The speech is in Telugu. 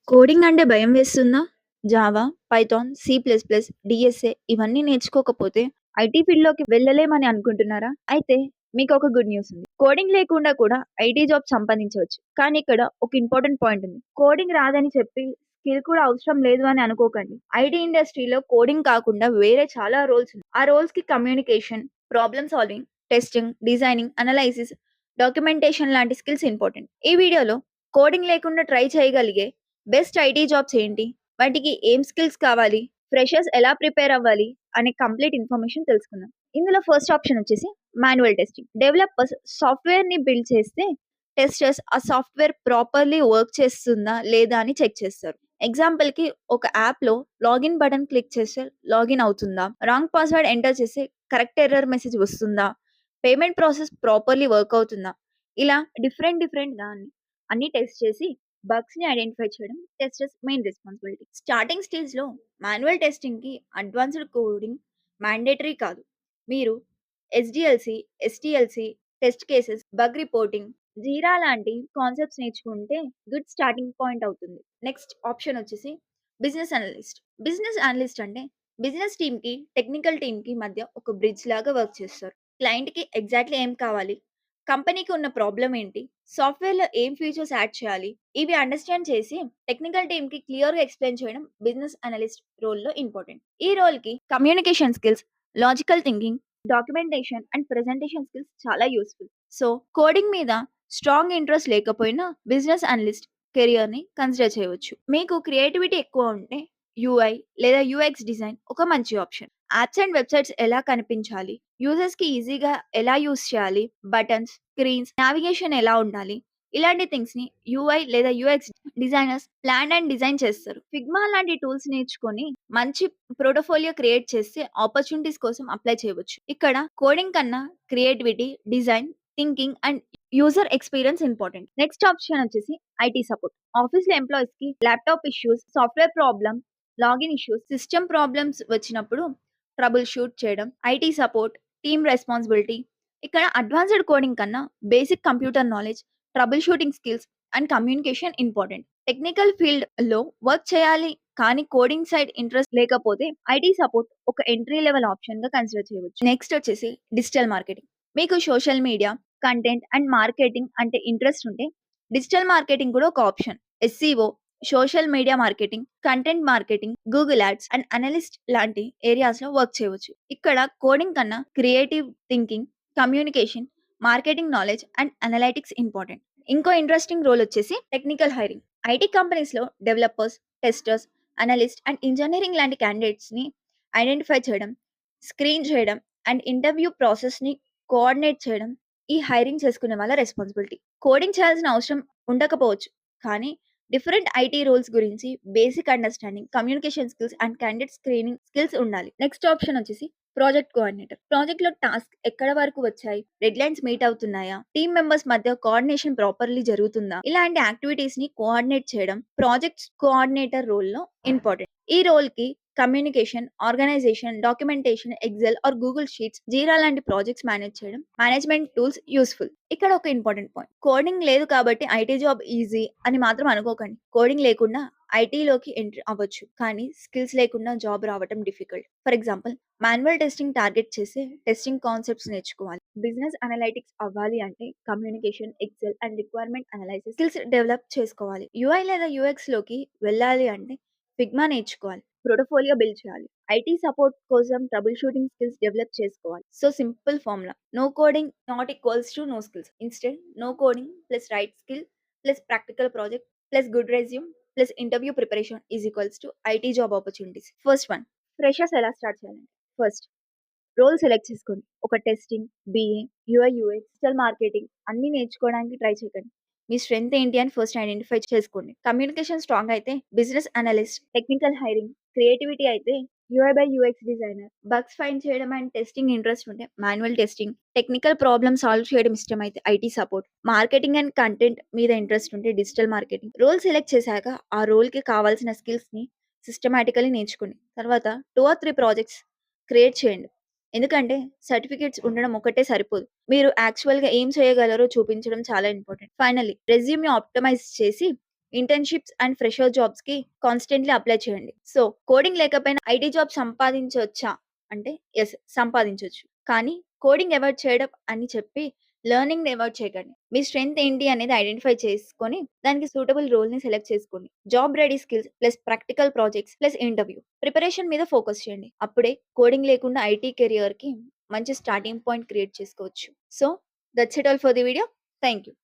కోడింగ్ అంటే భయం వేస్తుందా? Java, Python, C plus plus, DSA ఇవన్నీ నేర్చుకోకపోతే ఐటీ ఫీల్డ్‌లోకి వెళ్ళలేమని అనుకుంటున్నారా? అయితే మీకొక గుడ్ న్యూస్ ఉంది. కోడింగ్ లేకుండా కూడా ఐటీ జాబ్ సంపాదించవచ్చు. కానీ ఇక్కడ ఒక ఇంపార్టెంట్ పాయింట్ ఉంది. కోడింగ్ రాదని చెప్పి స్కిల్ కూడా అవసరం లేదు అని అనుకోకండి. ఐటీ ఇండస్ట్రీలో కోడింగ్ కాకుండా వేరే చాలా రోల్స్ ఉన్నాయి. ఆ రోల్స్‌కి communication, problem solving, testing, designing, analysis, documentation లాంటి స్కిల్స్ ఇంపార్టెంట్. ఈ వీడియోలో కోడింగ్ లేకుండా ట్రై చేయగలిగే బెస్ట్ ఐటీ జాబ్స్ ఏంటి? వాటికి ఏం స్కిల్స్ కావాలి? ఫ్రెషర్స్ ఎలా ప్రిపేర్ అవ్వాలి? అనే కంప్లీట్ ఇన్ఫర్మేషన్ తెలుసుకుందాం. ఇందులో ఫస్ట్ ఆప్షన్ వచ్చేసి మాన్యువల్ టెస్టింగ్. డెవలపర్స్ సాఫ్ట్‌వేర్‌ని బిల్డ్ చేస్తే టెస్టర్స్ ఆ సాఫ్ట్‌వేర్ ప్రాపర్‌లీ వర్క్ చేస్తుందా లేదా అని చెక్ చేస్తారు. ఎగ్జాంపుల్‌కి ఒక యాప్‌లో లాగిన్ బటన్ క్లిక్ చేస్తే లాగిన్ అవుతుందా? రాంగ్ పాస్వర్డ్ ఎంటర్ చేస్తే కరెక్ట్ ఎర్రర్ మెసేజ్ వస్తుందా? పేమెంట్ ప్రాసెస్ ప్రాపర్‌లీ వర్క్ అవుతుందా? ఇలా డిఫరెంట్‌గా అన్ని టెస్ట్ చేసి బగ్స్‌ని ఐడెంటిఫై చేయడం టెస్టర్స్ మెయిన్ రెస్పాన్సిబిలిటీ. స్టార్టింగ్ స్టేజ్‌లో మాన్యువల్ టెస్టింగ్‌కి అడ్వాన్స్‌డ్ కోడింగ్ మ్యాండేటరీ కాదు. మీరు SDLC, STLC, test cases, bug reporting, జీరా లాంటి కాన్సెప్ట్స్ నేర్చుకుంటే గుడ్ స్టార్టింగ్ పాయింట్ అవుతుంది. నెక్స్ట్ ఆప్షన్ వచ్చేసి బిజినెస్ అనలిస్ట్. బిజినెస్ అనలిస్ట్ అంటే బిజినెస్ టీమ్‌కి, టెక్నికల్ టీమ్‌కి మధ్య ఒక బ్రిడ్జ్ లాగా వర్క్ చేస్తారు. క్లయింట్‌కి ఎగ్జాక్ట్‌లీ ఏం కావాలి? కంపెనీకి ఉన్న ప్రాబ్లమ్ ఏంటి? సాఫ్ట్‌వేర్‌లో ఏం ఫీచర్స్ యాడ్ చేయాలి? ఇవి అండర్‌స్టాండ్ చేసి టెక్నికల్ టీమ్‌కి క్లియర్‌గా ఎక్స్‌ప్లెయిన్ చేయడం బిజినెస్ అనలిస్ట్ రోల్‌లో ఇంపార్టెంట్. ఈ రోల్‌కి communication skills, logical thinking, documentation and presentation skills చాలా యూజ్‌ఫుల్. సో, కోడింగ్ మీద స్ట్రాంగ్ ఇంట్రెస్ట్ లేకపోయినా బిజినెస్ అనలిస్ట్ కెరియర్‌ని కన్సిడర్ చేయవచ్చు. మీకు క్రియేటివిటీ ఎక్కువ ఉంటే యూఐ లేదా యూఎక్స్ డిజైన్ ఒక మంచి ఆప్షన్. యాప్స్ అండ్ వెబ్‌సైట్స్ ఎలా కనిపించాలి? యూజర్స్‌కి ఈజీగా ఎలా యూజ్ చేయాలి? బటన్స్, స్క్రీన్స్, నావిగేషన్ ఎలా ఉండాలి? ఇలాంటి థింగ్స్‌ని యూఐ లేదా UX designers plan and design చేస్తారు. ఫిగ్మా లాంటి టూల్స్ నేర్చుకొని మంచి పోర్ట్‌ఫోలియో క్రియేట్ చేస్తే ఆపర్చునిటీస్ కోసం అప్లై చేయవచ్చు. ఇక్కడ కోడింగ్ కన్నా creativity, design, thinking and user experience important. Next option వచ్చేసి ఐటీ సపోర్ట్. ఆఫీస్‌లో ఎంప్లాయీస్‌కి laptop issues, software problem, login issues, system problems వచ్చినప్పుడు ట్రబుల్ షూట్ చేయడం, ఐటీ సపోర్ట్, టీమ్ రెస్పాన్సిబిలిటీ. ఇక్కడ అడ్వాన్స్‌డ్ కోడింగ్ కన్నా basic computer knowledge, trouble shooting skills and communication important. Technical ఫీల్డ్‌లో వర్క్ చేయాలి కానీ కోడింగ్ సైడ్ ఇంట్రెస్ట్ లేకపోతే ఐటీ సపోర్ట్ ఒక ఎంట్రీ లెవెల్ ఆప్షన్‌గా కన్సిడర్ చేయవచ్చు. నెక్స్ట్ వచ్చేసి డిజిటల్ మార్కెటింగ్. మీకు social media, content and marketing అంటే ఇంట్రెస్ట్ ఉంటే డిజిటల్ మార్కెటింగ్ కూడా ఒక option. SCO, social media marketing, content marketing, Google ads and analyst లాంటి ఏరియాస్‌లో వర్క్ చేయవచ్చు. ఇక్కడ కోడింగ్ కన్నా creative thinking, communication, marketing knowledge and analytics important. ఇంకో ఇంట్రెస్టింగ్ రోల్ వచ్చేసి టెక్నికల్ హైరింగ్. ఐటీ కంపెనీస్‌లో developers, testers, analyst and engineering లాంటి క్యాండిడేట్స్‌ని ఐడెంటిఫై చేయడం, స్క్రీన్ చేయడం అండ్ ఇంటర్వ్యూ ప్రాసెస్‌ని కోఆర్డినేట్ చేయడం ఈ హైరింగ్ చేసుకునే వాళ్ళ రెస్పాన్సిబిలిటీ. కోడింగ్ చేయాల్సిన అవసరం ఉండకపోవచ్చు. కానీ డిఫరెంట్ ఐటీ రోల్స్ గురించి basic understanding, communication skills and candidate screening skills ఉండాలి. నెక్స్ట్ ఆప్షన్ వచ్చేసి ప్రాజెక్ట్ కోఆర్డినేటర్. ప్రాజెక్ట్‌లో టాస్క్ ఎక్కడ వరకు వచ్చాయి? డెడ్‌లైన్స్ మీట్ అవుతున్నాయా? టీమ్ మెంబర్స్ మధ్య కోఆర్డినేషన్ ప్రాపర్‌లీ జరుగుతుందా? ఇలాంటి యాక్టివిటీస్‌ని కోఆర్డినేట్ చేయడం ప్రాజెక్ట్స్ కోఆర్డినేటర్ రోల్‌లో ఇంపార్టెంట్. ఈ రోల్‌కి communication, organisation, documentation, Excel or Google Sheets, Jira లాంటి ప్రాజెక్ట్స్ మేనేజ్ చేయడం, మేనేజ్మెంట్ టూల్స్ యూజ్‌ఫుల్. ఇక్కడ ఒక ఇంపార్టెంట్ పాయింట్. కోడింగ్ లేదు కాబట్టి ఐటీ జాబ్ ఈజీ అని మాత్రం అనుకోకండి. కోడింగ్ లేకుండా ఐటీలోకి ఎంటర్ అవ్వచ్చు. కానీ స్కిల్స్ లేకుండా జాబ్ రావటం difficult. For example manual testing target చేసి టెస్టింగ్ కాన్సెప్ట్స్ నేర్చుకోవాలి. బిజినెస్ అనలైటిక్స్ అవ్వాలి అంటే communication, excel and requirement analysis skills develop చేసుకోవాలి. యూఐ లేదా యూఎక్స్ లోకి వెళ్ళాలి అంటే ఫిగ్మా నేర్చుకోవాలి. పోర్ట్‌ఫోలియో బిల్డ్ చేయాలి. ఐటీ సపోర్ట్ కోసం ట్రబుల్ షూటింగ్ స్కిల్స్ డెవలప్ చేసుకోవాలి. So simple formula. No coding not equals to no skills. Instead no coding plus right skill plus practical project plus good resume plus interview preparation is equals to IT job opportunities. First one, freshers ఎలా స్టార్ట్ చేయాలంటే ఫస్ట్ రోల్ సెలెక్ట్ చేసుకోండి. ఒక testing, BA, UI, UX, digital marketing అన్నీ నేర్చుకోవడానికి ట్రై చేయకండి. మీ స్ట్రెంగ్త్ ఏంటి అని ఫస్ట్ ఐడెంటిఫై చేసుకోండి. కమ్యూనికేషన్ స్ట్రాంగ్ అయితే business analyst, technical hiring, creativity అయితే UI by UX designer, bugs find చేయడం అండ్ టెస్టింగ్ ఇంట్రెస్ట్ ఉంటే manual testing, technical problem solve చేయడం ఇష్టం అయితే IT support, marketing and content మీద ఇంట్రెస్ట్ ఉంటే డిజిటల్ మార్కెటింగ్. రోల్ సెలెక్ట్ చేశాక ఆ రోల్‌కి కావాల్సిన స్కిల్స్‌ని సిస్టమాటికల్లీ నేర్చుకోండి. తర్వాత 2 ఆర్ 3 ప్రాజెక్ట్స్ క్రియేట్ చేయండి. ఎందుకంటే సర్టిఫికేట్స్ ఉండడం ఒకటే సరిపోదు. మీరు యాక్చువల్‌గా ఏం చేయగలరో చూపించడం చాలా ఇంపార్టెంట్. ఫైనల్లీ రెజ్యూమ్‌ని ఆప్టిమైజ్ చేసి ఇంటర్న్‌షిప్స్ అండ్ ఫ్రెషర్ జాబ్స్‌కి కాన్స్టెంట్‌లీ అప్లై చేయండి. సో, కోడింగ్ లేకపోయినా ఐటీ జాబ్ సంపాదించొచ్చా? అంటే యెస్, సంపాదించొచ్చు. కానీ కోడింగ్ అవాయిడ్ చేయడం అని చెప్పి లెర్నింగ్‌ని అవాయిడ్ చేయకండి. మీ స్ట్రెంగ్త్ ఏంటి అనేది ఐడెంటిఫై చేసుకొని దానికి సూటబుల్ రోల్‌ని సెలెక్ట్ చేసుకోండి. Job ready skills plus practical projects plus interview preparation మీద ఫోకస్ చేయండి. అప్పుడే కోడింగ్ లేకుండా ఐటీ కెరియర్‌కి మంచి స్టార్టింగ్ పాయింట్ క్రియేట్ చేసుకోవచ్చు. So, that's it all for the video. Thank you.